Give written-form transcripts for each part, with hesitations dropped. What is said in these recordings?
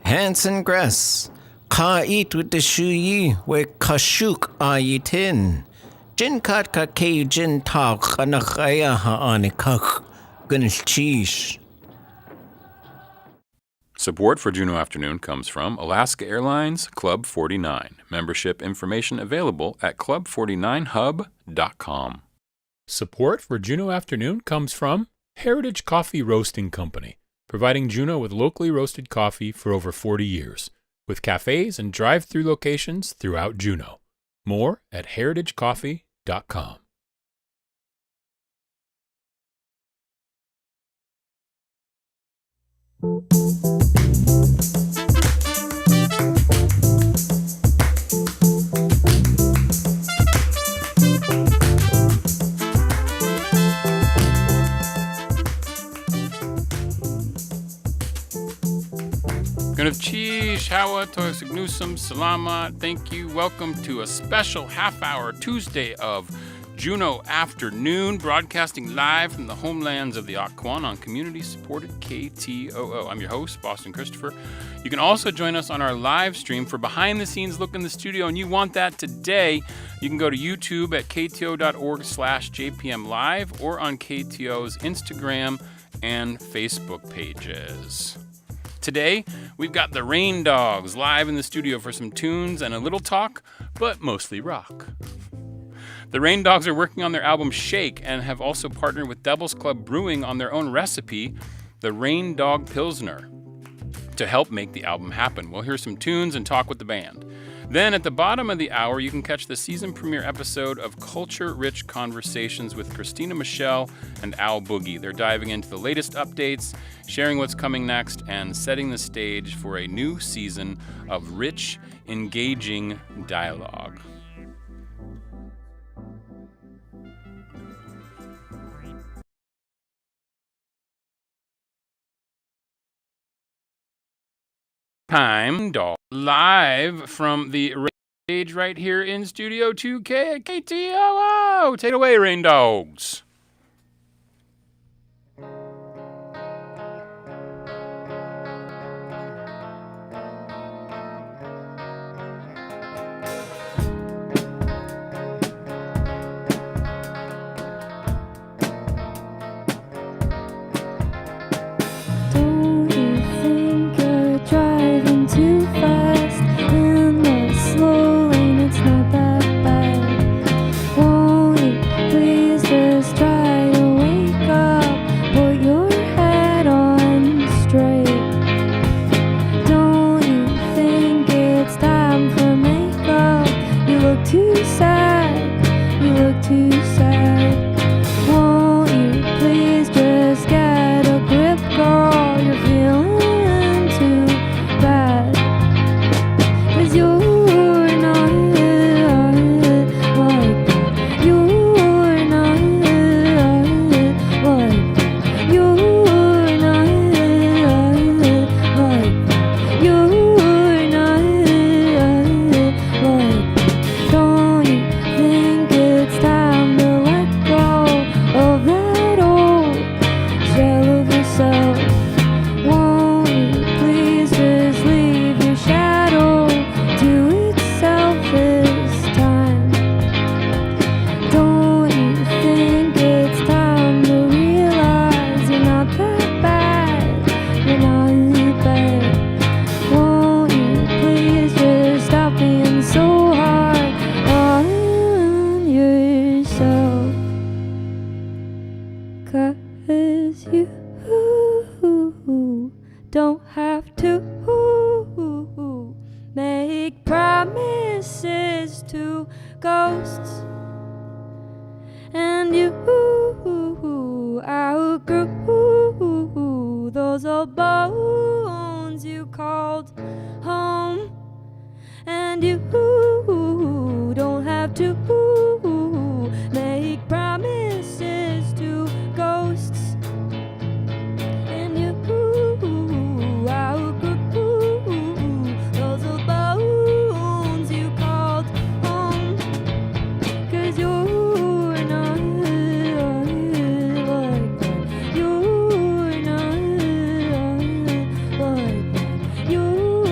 Hanson Gress, Ka eat with the shuyi, we kashuk ayitin. Jin kat ka ke jin tak anakaya haanikak, gunchish. Support for Juneau Afternoon comes from Alaska Airlines Club 49. Membership information available at club49hub.com. Support for Juneau Afternoon comes from Heritage Coffee Roasting Company, providing Juneau with locally roasted coffee for over 40 years, with cafes and drive-through locations throughout Juneau. More at heritagecoffee.com. Cheesh, Hawa, Toyasignusum, Salamat, thank you. Welcome to a special half-hour Tuesday of Juneau Afternoon, broadcasting live from the homelands of the Occoquan on community-supported KTOO. I'm your host, Boston Christopher. You can also join us on our live stream for behind-the-scenes look in the studio, and you want that today. You can go to YouTube at kto.org/jpmlive or on KTO's Instagram and Facebook pages. Today, we've got the Rain Dogs live in the studio for some tunes and a little talk, but mostly rock. The Rain Dogs are working on their album Shake and have also partnered with Devil's Club Brewing on their own recipe, the Rain Dog Pilsner, to help make the album happen. We'll hear some tunes and talk with the band. Then at the bottom of the hour, you can catch the season premiere episode of Culture-Rich Conversations with Christina Michelle and Al Boogie. They're diving into the latest updates, sharing what's coming next, and setting the stage for a new season of rich, engaging dialogue. Time Dog live from the stage right here in Studio 2K at KTOO. Take it away, Rain Dogs. You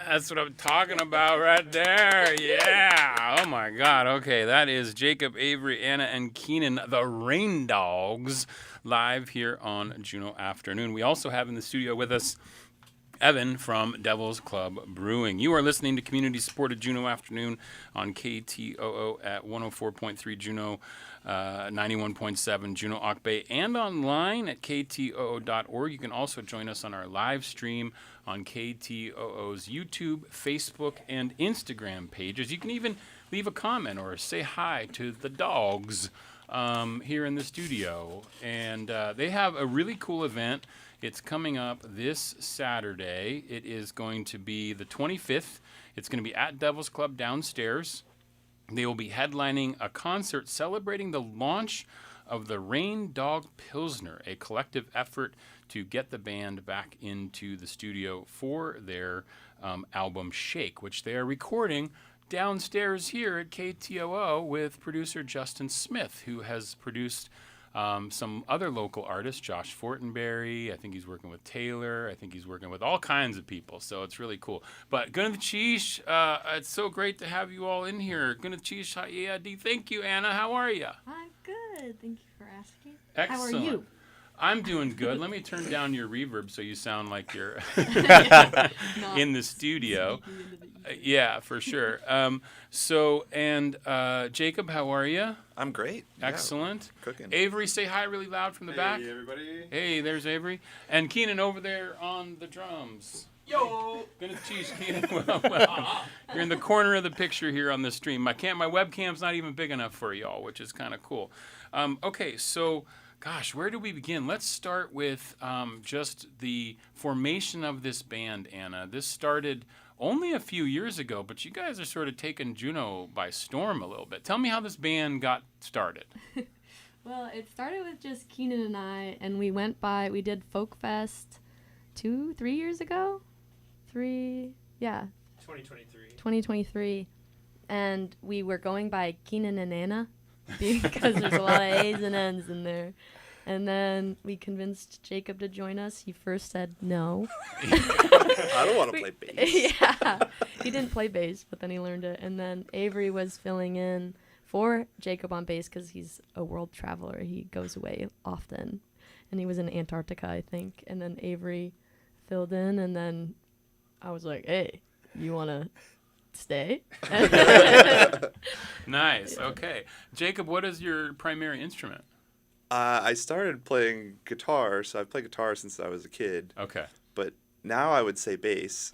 That's what I'm talking about right there. Yeah. Oh my God. Okay, that is Jacob, Avery, Anna, and Keenan, the Rain Dogs, live here on Juneau Afternoon. We also have in the studio with us Evan from Devil's Club Brewing. You are listening to community supported Juneau Afternoon on KTOO at 104.3 Juneau, 91.7 Juneau Ock Bay, and online at ktoo.org. You can also join us on our live stream on KTOO's YouTube, Facebook, and Instagram pages. You can even leave a comment or say hi to the dogs here in the studio. And they have a really cool event. It's coming up this Saturday. It is going to be the 25th. It's going to be at Devil's Club downstairs. They will be headlining a concert celebrating the launch of the Rain Dog Pilsner, a collective effort to get the band back into the studio for their album Shake, which they are recording downstairs here at KTOO with producer Justin Smith, who has produced some other local artists, Josh Fortenberry. I think he's working with Taylor. I think he's working with all kinds of people. So it's really cool. But Gunachish, it's so great to have you all in here. Gunachish, thank you, Anna. How are you? I'm good. Thank you for asking. Excellent. How are you? I'm doing good. Let me turn down your reverb so you sound like you're in the studio. Yeah, for sure. Jacob, how are you? I'm great. Excellent. Yeah, cooking. Avery, say hi really loud from the back. Hey, everybody. Hey, there's Avery. And Keenan over there on the drums. Yo! Gonna teach Keenan. Welcome. You're in the corner of the picture here on the stream. My webcam's not even big enough for y'all, which is kind of cool. Okay, so... Gosh, where do we begin? Let's start with just the formation of this band, Anna. This started only a few years ago, but you guys are sort of taking Juneau by storm a little bit. Tell me how this band got started. Well, it started with just Keenan and I, and we did Folk Fest 3 years ago? 2023. And we were going by Keenan and Anna. Because there's a lot of A's and N's in there. And then we convinced Jacob to join us. He first said no. I don't want to play bass. Yeah. He didn't play bass, but then he learned it. And then Avery was filling in for Jacob on bass because he's a world traveler. He goes away often. And he was in Antarctica, I think. And then Avery filled in. And then I was like, hey, you want to... stay. Nice. Okay. Jacob, what is your primary instrument? I started playing guitar, so I've played guitar since I was a kid. Okay. But now I would say bass.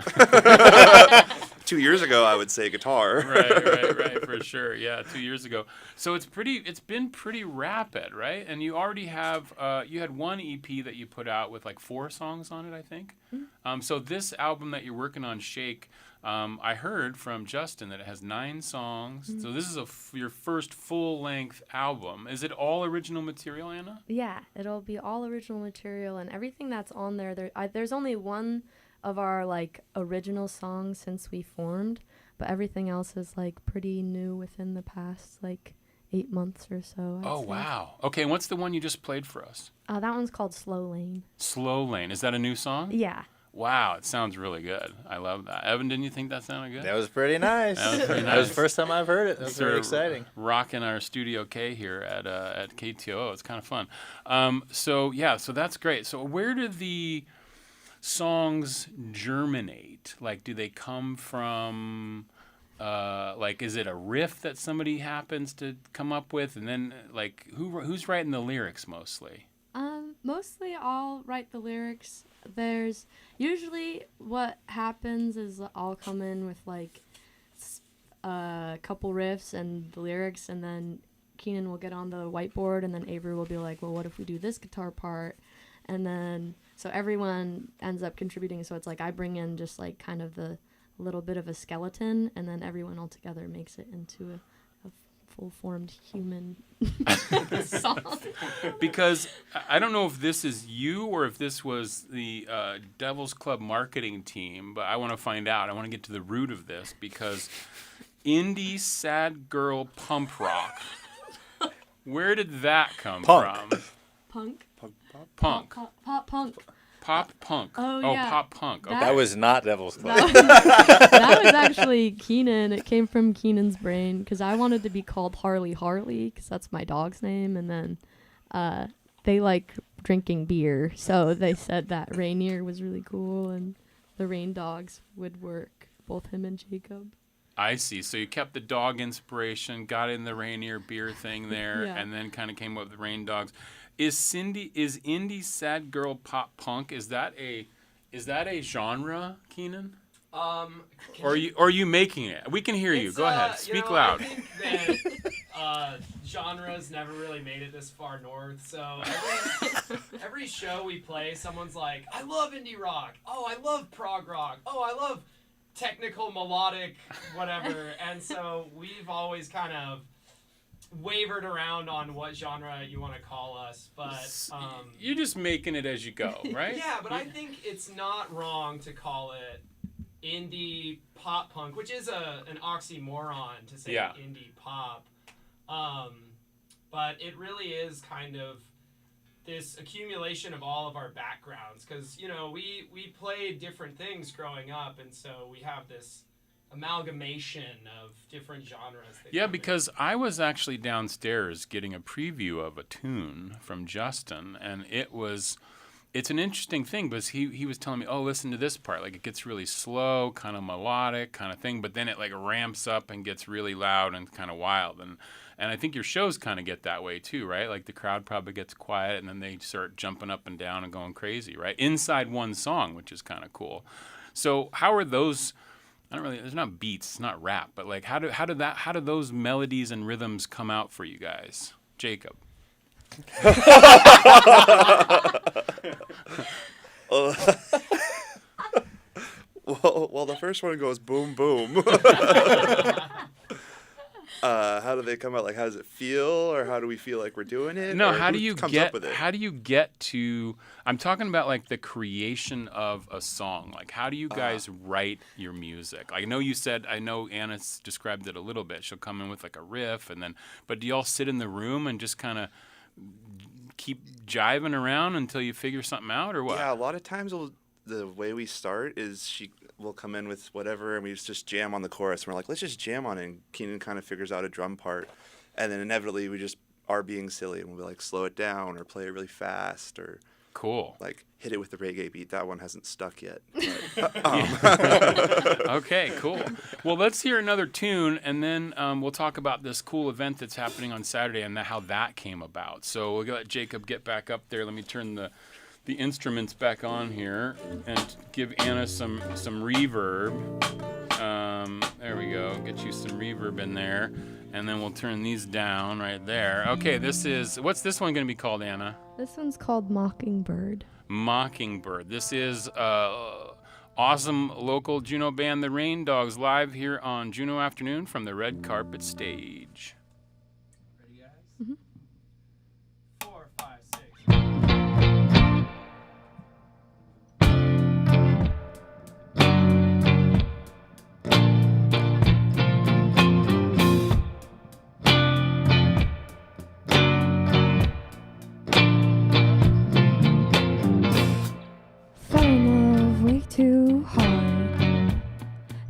2 years ago, I would say guitar. Right, for sure. Yeah, 2 years ago. So it's been pretty rapid, right? And you already have, you had one EP that you put out with like 4 songs on it, I think. Mm-hmm. So this album that you're working on, Shake, I heard from Justin that it has 9 songs. Mm-hmm. So this is your first full-length album. Is it all original material, Anna? Yeah, it'll be all original material, and everything that's on there. There's only one of our like original songs since we formed, but everything else is like pretty new within the past like 8 months or so. I'd say. Wow. Okay, and what's the one you just played for us? That one's called Slow Lane. Slow Lane. Is that a new song? Yeah. Wow, it sounds really good. I love that. Evan, didn't you think that sounded good? That was pretty nice. That was the first time I've heard it. That's very exciting. Rocking our Studio K here at KTOO. It's kind of fun. So that's great. So where do the songs germinate? Like, do they come from, is it a riff that somebody happens to come up with? And then, like, who's writing the lyrics mostly? Mostly I'll write the lyrics. There's usually what happens is I'll come in with like a couple riffs and the lyrics, and then Keenan will get on the whiteboard, and then Avery will be like, well, what if we do this guitar part? And then so everyone ends up contributing. So it's like I bring in just like kind of the little bit of a skeleton, and then everyone all together makes it into a full-formed human song. Because I don't know if this is you or if this was the Devil's Club marketing team, but I want to find out. I want to get to the root of this, because indie sad girl pump rock, where did that come from? Punk. Punk. Pop punk. Pop punk. Oh, Oh, yeah. pop punk. Okay. That was not Devil's Club. That was actually Keenan. It came from Keenan's brain because I wanted to be called Harley because that's my dog's name. And then they like drinking beer. So they said that Rainier was really cool and the Rain Dogs would work, both him and Jacob. I see. So you kept the dog inspiration, got in the Rainier beer thing there, Yeah. and then kind of came up with the Rain Dogs. Is indie sad girl pop punk? Is that a genre, Keenan? Or are you making it? We can hear you. Go ahead. Speak loud. I think that genres never really made it this far north. So every show we play, someone's like, I love indie rock. Oh, I love prog rock. Oh, I love technical, melodic, whatever. And so we've always kind of wavered around on what genre you want to call us. But You're just making it as you go, right? yeah, but I think it's not wrong to call it indie pop punk, which is an oxymoron to say Yeah. indie pop. But it really is kind of this accumulation of all of our backgrounds because, you know, we played different things growing up, and so we have this amalgamation of different genres. That Yeah, come in. because I was actually downstairs getting a preview of a tune from Justin, and it's an interesting thing because he was telling me, oh, listen to this part. Like, it gets really slow, kind of melodic kind of thing, but then it, like, ramps up and gets really loud and kind of wild. And I think your shows kind of get that way, too, right? Like, the crowd probably gets quiet, and then they start jumping up and down and going crazy, right? Inside one song, which is kind of cool. So how are those... there's not beats, it's not rap, but like how do those melodies and rhythms come out for you guys? Jacob. Well, the first one goes boom, boom. How do they come out? Like, how does it feel, or how do we feel like we're doing it? No, or how who do you comes get up with it? how do you get to I'm talking about like the creation of a song. Like, how do you guys write your music? I know Anna's described it a little bit. She'll come in with like a riff but do y'all sit in the room and just kind of keep jiving around until you figure something out, or what? Yeah, a lot of times the way we start is she will come in with whatever, and we just jam on the chorus. And we're like, let's just jam on it. And Keenan kind of figures out a drum part, and then inevitably we just are being silly, and we'll be like, slow it down, or play it really fast, or Cool. like hit it with the reggae beat. That one hasn't stuck yet. Okay, cool. Well, let's hear another tune, and then we'll talk about this cool event that's happening on Saturday and how that came about. So we'll let Jacob get back up there. Let me turn the instruments back on here and give Anna some reverb. There we go. Get you some reverb in there, and then we'll turn these down right there. Okay, what's this one going to be called, Anna? This one's called Mockingbird. Mockingbird. This is awesome local Juneau band, the Rain Dogs, live here on Juneau Afternoon from the red carpet stage. Ready, guys? Mhm. 4, 5, 6. Fell in love way too hard,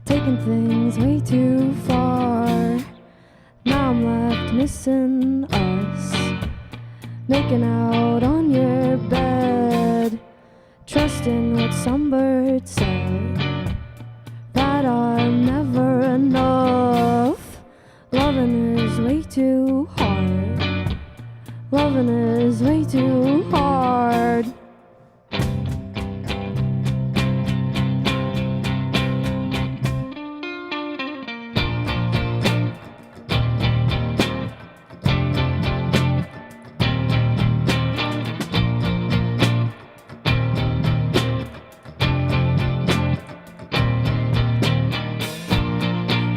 taking things way too far. Now I'm left missing us, making out on your bed, trusting what some bird said, that I'm never enough. Loving is way too hard, loving is way too hard.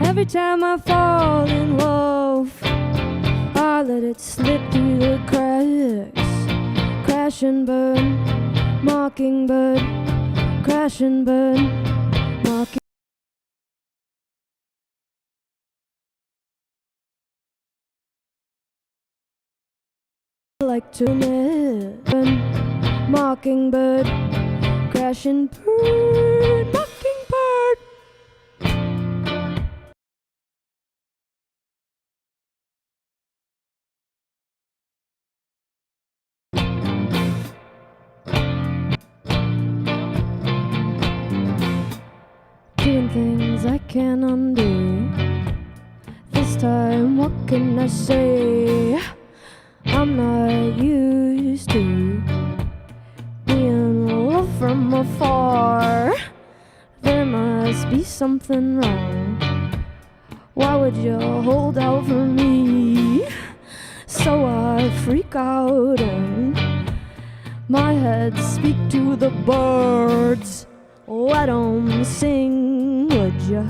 Every time I fall in love, I let it slip through the cracks. Crash and burn, mockingbird. Crash and burn, mocking. Like to burn, mockingbird. Crashing bird, mockingbird. Doing things I can't undo. This time, what can I say? I'm not used to being loved from afar. There must be something wrong. Why would you hold out for me? So I freak out and my head speak to the birds. Let 'em sing, would ya?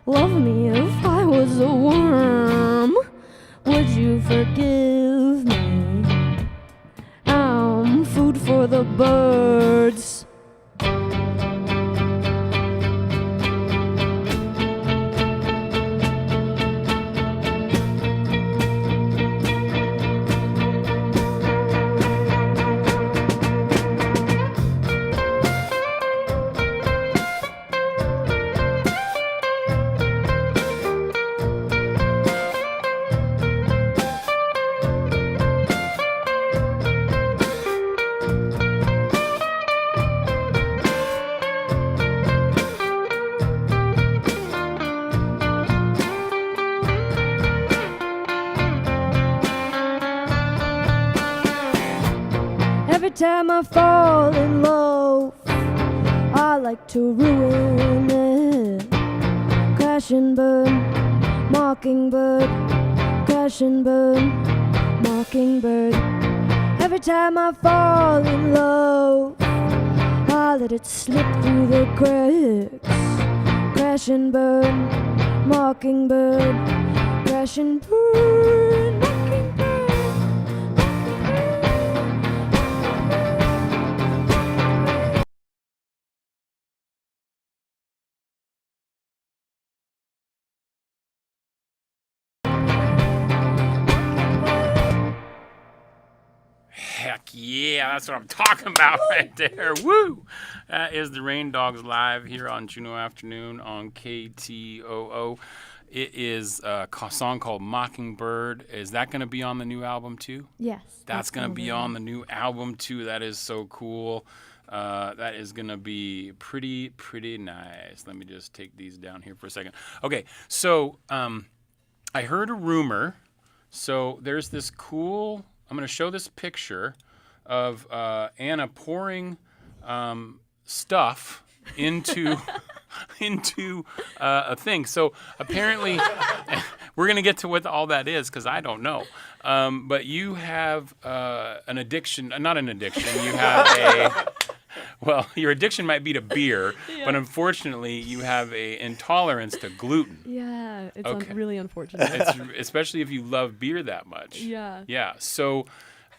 Love me if I was a worm. Would you forgive me? I'm food for the birds. Every time I fall in love, I like to ruin it. Crash and burn, mockingbird. Crash and burn, mockingbird. Every time I fall in love, I let it slip through the cracks. Crash and burn, mockingbird. Crash and burn, mockingbird. Heck yeah, that's what I'm talking about right there. Woo! That is the Rain Dogs live here on Juneau Afternoon on KTOO. It is a song called Mockingbird. Is that going to be on the new album too? Yes. That's going to be on the new album too. That is so cool. That is going to be pretty nice. Let me just take these down here for a second. Okay, so I heard a rumor. So there's this cool... I'm going to show this picture of Anna pouring stuff into a thing. So apparently, we're going to get to what all that is because I don't know. But you have an addiction, not an addiction. You have a, well, your addiction might be to beer, but unfortunately, you have a intolerance to gluten. Yeah, it's Okay. really unfortunate. Especially if you love beer that much. Yeah. Yeah. So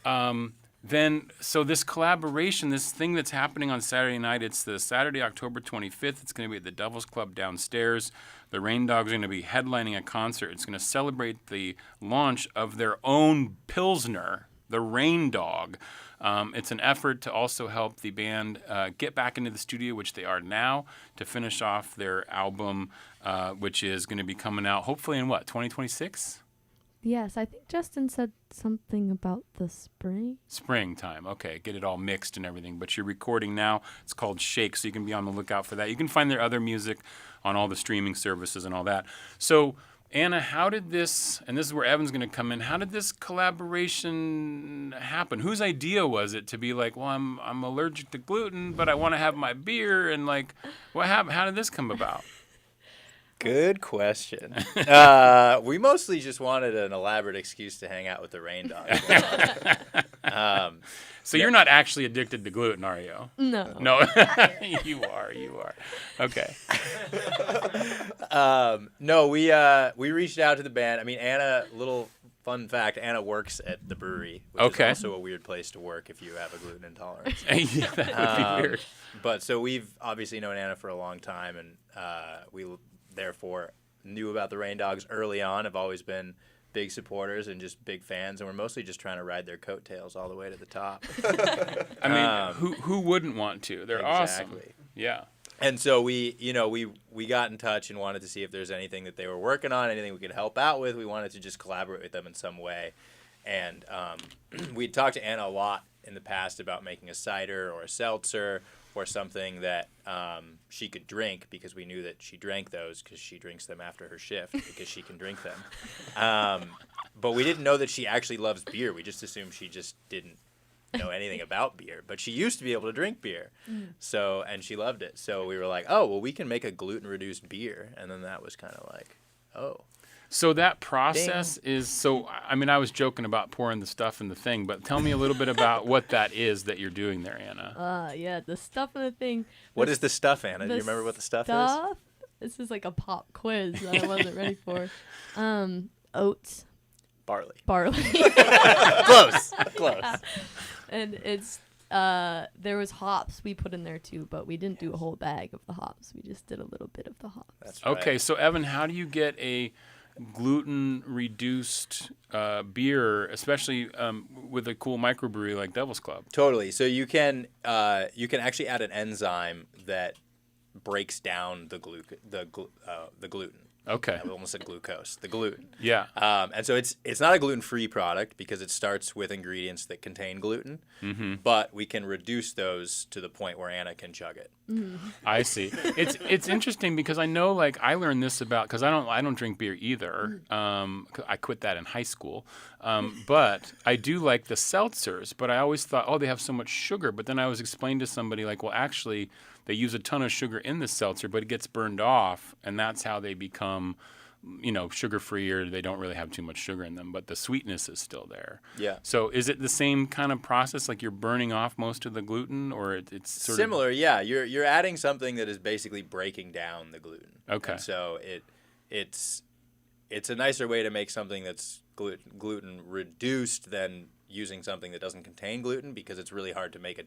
so this collaboration, this thing that's happening on Saturday night, it's the Saturday, October 25th. It's going to be at the Devil's Club downstairs. The Rain Dogs are going to be headlining a concert. It's going to celebrate the launch of their own pilsner, the Rain Dog. It's an effort to also help the band get back into the studio, which they are now, to finish off their album, which is going to be coming out hopefully in 2026? Yes, I think Justin said something about the spring. Springtime. Okay, get it all mixed and everything. But you're recording now. It's called Shake, so you can be on the lookout for that. You can find their other music on all the streaming services and all that. So, Anna, how did this, and this is where Evan's going to come in, how did this collaboration happen? Whose idea was it to be like, well, I'm allergic to gluten, but I want to have my beer, and like, what happened? How did this come about? Good question. We mostly just wanted an elaborate excuse to hang out with the Rain Dogs. So you're not actually addicted to gluten, are you? No. No, you are. Okay. No, we reached out to the band. I mean, Anna, little fun fact, Anna works at the brewery, which is also a weird place to work if you have a gluten intolerance. Yeah, that would be weird. But so we've obviously known Anna for a long time, and we therefore knew about the Rain Dogs early on. Have always been big supporters and just big fans, and we're mostly just trying to ride their coattails all the way to the top. I mean, who wouldn't want to? They're awesome. Yeah. And so we got in touch and wanted to see if there's anything that they were working on, anything we could help out with. We wanted to just collaborate with them in some way. And we'd talked to Anna a lot in the past about making a cider or a seltzer or something that she could drink, because we knew that she drank those because she drinks them after her shift because she can drink them. But we didn't know that she actually loves beer. We just assumed she just didn't know anything about beer, but she used to be able to drink beer. And she loved it. So we were like, oh, well, we can make a gluten-reduced beer. And then that was kind of like, oh. So that process is, so, I mean, I was joking about pouring the stuff in the thing, but tell me a little bit about what that is that you're doing there, Anna. Yeah, the stuff in the thing. What is the stuff, Anna? Do you remember what the stuff is? This is like a pop quiz that I wasn't ready for. Oats. Barley. Close. Close. And it's there was hops we put in there too, but we didn't do a whole bag of the hops. We just did a little bit of the hops. That's right. Okay, so Evan, how do you get a gluten-reduced beer, especially with a cool microbrewery like Devil's Club? Totally. So you can actually add an enzyme that breaks down the gluten. Okay. I almost said glucose. The gluten. Yeah. And so it's not a gluten-free product because it starts with ingredients that contain gluten, but we can reduce those to the point where Anna can chug it. I see. It's interesting because I know, like, I learned this about, because I don't drink beer either. I quit that in high school. But I do like the seltzers. But I always thought, oh, they have so much sugar. But then I was explained to somebody, like, well, actually, they use a ton of sugar in the seltzer, but it gets burned off, and that's how they become, sugar-free, or they don't really have too much sugar in them, but the sweetness is still there. Yeah. So is it the same kind of process, like you're burning off most of the gluten, or it's sort similar? of... Yeah. You're adding something that is basically breaking down the gluten. Okay. And so it's a nicer way to make something that's gluten reduced than using something that doesn't contain gluten, because it's really hard to make a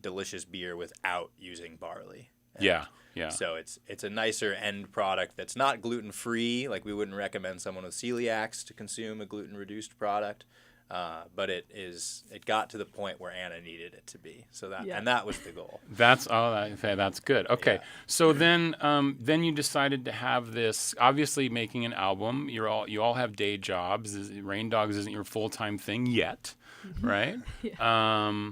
delicious beer without using barley. Yeah. So it's a nicer end product that's not gluten free. Like, we wouldn't recommend someone with celiacs to consume a gluten reduced product, but it got to the point where Anna needed it to be. So that was the goal. That's good. Okay, Yeah. so then you decided to have this. Obviously, making an album. You all have day jobs. Rain Dogs isn't your full-time thing yet, right? Yeah.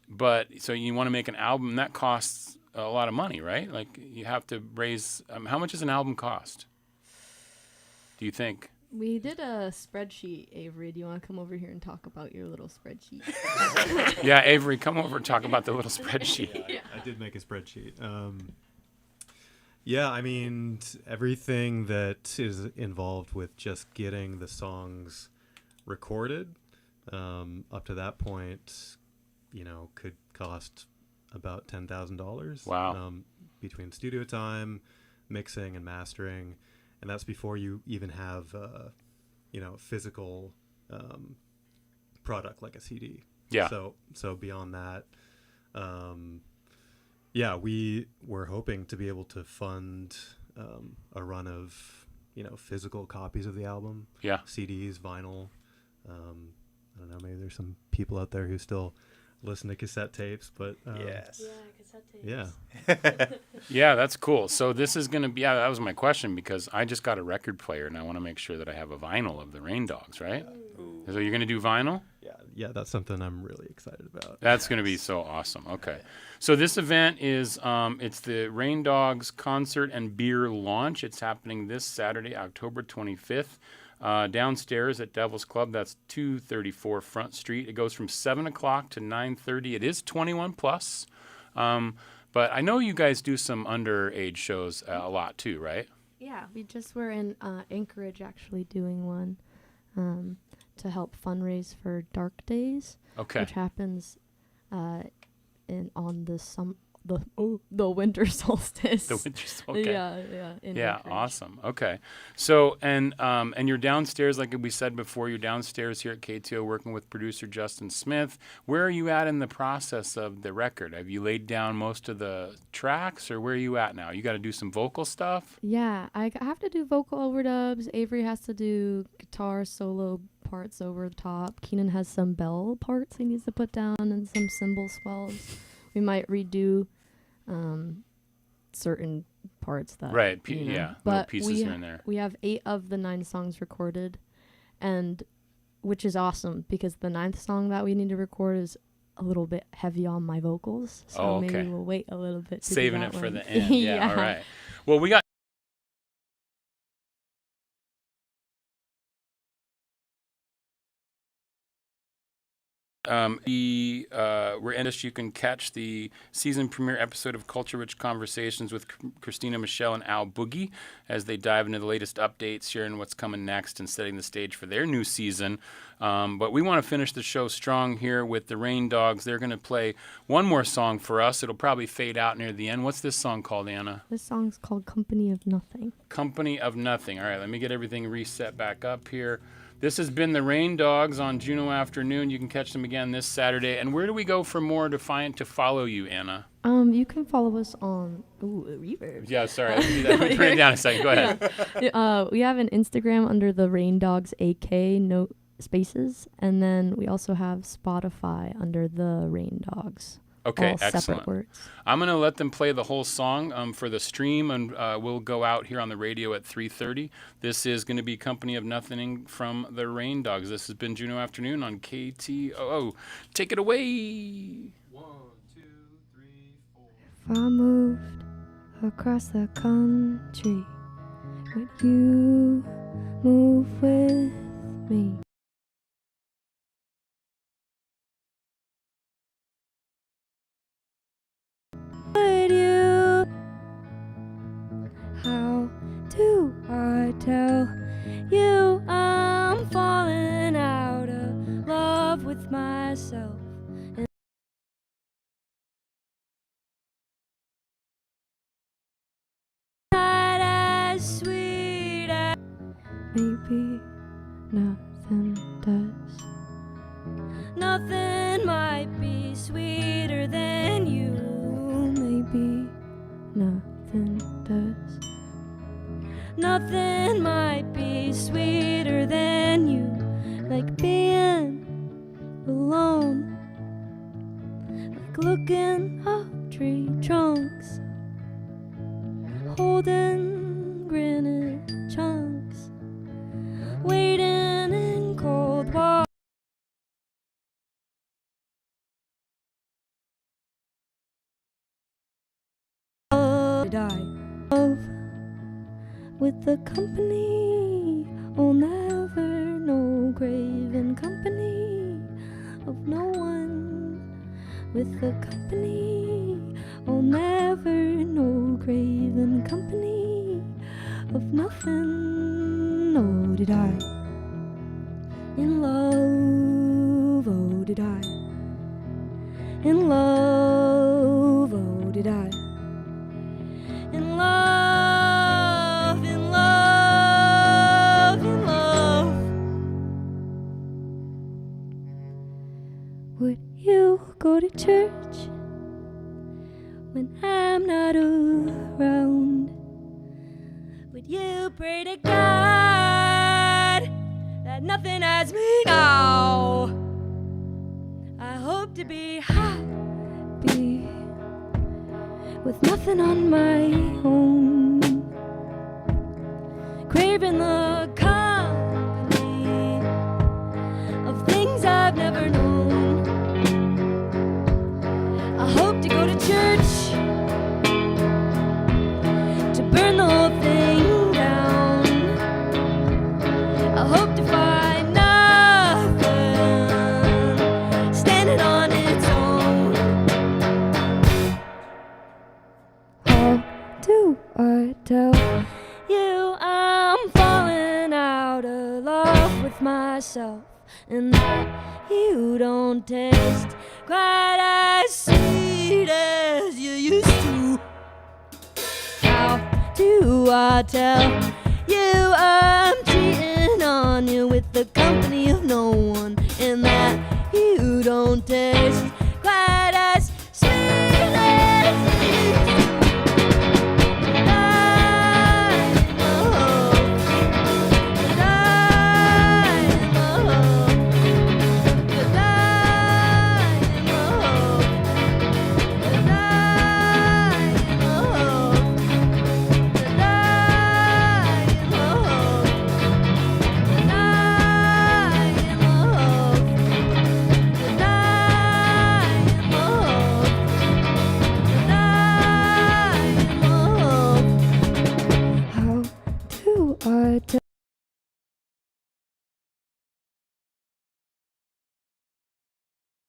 But so you want to make an album that costs a lot of money, right? Like, you have to raise. How much does an album cost? Do you think? We did a spreadsheet, Avery. Do you want to come over here and talk about your little spreadsheet? Yeah, Avery, come over and talk about the little spreadsheet. Yeah, I did make a spreadsheet. Yeah, I mean, everything that is involved with just getting the songs recorded up to that point, could cost about $10,000. Wow. Between studio time, mixing, and mastering. And that's before you even have, physical product like a CD. Yeah. So beyond that, we were hoping to be able to fund a run of, physical copies of the album. Yeah. CDs, vinyl. I don't know, maybe there's some people out there who still listen to cassette tapes, but Yes. Yeah, cassette tapes. yeah. Yeah, that's cool. So this is going to be, that was my question, because I just got a record player and I want to make sure that I have a vinyl of the Rain Dogs, right? Ooh. So you're going to do vinyl? Yeah, that's something I'm really excited about. That's going to be so awesome. Okay. So this event is, it's the Rain Dogs Concert and Beer Launch. It's happening this Saturday, October 25th. Downstairs at Devil's Club. That's 234 Front Street. It goes from 7 o'clock to 9:30. It is 21 plus. But I know you guys do some underage shows a lot too, right? Yeah, we just were in Anchorage actually doing one to help fundraise for Dark Days, Okay. which happens on the winter solstice. The winter okay. Yeah. In Yeah, Anchorage. awesome. Okay. So, and you're downstairs, like we said before, you're downstairs here at KTO working with producer Justin Smith. Where are you at in the process of the record? Have you laid down most of the tracks, or where are you at now? You got to do some vocal stuff? Yeah, I have to do vocal overdubs. Avery has to do guitar solo parts over the top. Keenan has some bell parts he needs to put down and some cymbal swells. We might redo certain parts that Right, you know. yeah, little But pieces here and there. we have 8 of the 9 songs recorded, and which is awesome because the 9th song that we need to record is a little bit heavy on my vocals. So Oh, okay. maybe we'll wait a little bit to do Saving that it for one. the end. Yeah, all right. Well, we got we're in this. You can catch the season premiere episode of Culture Rich Conversations with Christina Michelle and Al Boogie as they dive into the latest updates, sharing what's coming next and setting the stage for their new season. But we want to finish the show strong here with the Rain Dogs. They're going to play one more song for us. It'll probably fade out near the end. What's this song called, Anna? This song's called Company of Nothing. Company of Nothing. All right, let me get everything reset back up here. This has been the Rain Dogs on Juneau Afternoon. You can catch them again this Saturday. And where do we go for more to follow you, Anna? You can follow us on Reverb. Yeah, sorry. Let me do that. Let me turn it down a second. Go ahead. Yeah. We have an Instagram under the Rain Dogs AK, no spaces, and then we also have Spotify under the Rain Dogs. Okay, all excellent. separate words. I'm going to let them play the whole song for the stream, and we'll go out here on the radio at 3:30. This is going to be Company of Nothing from the Rain Dogs. This has been Juneau Afternoon on KTOO. Take it away. 1, 2, 3, 4. If I moved across the country, would you move with me? Would you? How do I tell you I'm falling out of love with myself? Not as sweet as maybe nothing does. Nothing might be sweeter than you. Maybe nothing does. Nothing might be sweeter than you. Like being alone. Like looking up tree trunks. Holding granite chunks. Waiting in cold water. Die of with the company, oh never no graven company of no one. With the company, oh never no graven company of nothing. Oh did I in love? Oh did I in love? Oh did I in love, in love, in love? Would you go to church when I'm not around? Would you pray to God that nothing has me now? I hope to be happy with nothing on my own, craving the company of things I've never known. I hope to go to church to burn the whole thing down. I hope to find nothing standing on its own. How do I tell you I'm falling out of love with myself, and that you don't taste quite as sweet sweet as you used to. How do I tell you I'm cheating on you with the company of no one, and that you don't taste quite as sweet as you used to?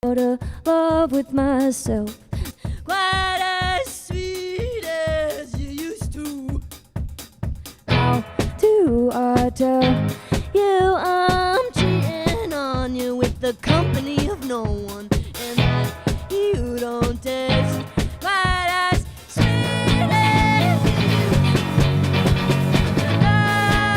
Out of love with myself, quite as sweet as you used to. How do I tell you I'm cheating on you with the company of no one, and that you don't taste quite as sweet as you used to? And I am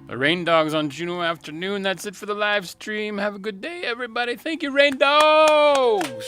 The Rain Dogs on Juneau Afternoon. That's it for the live stream. Have a good day, everybody. Thank you, Rain Dogs!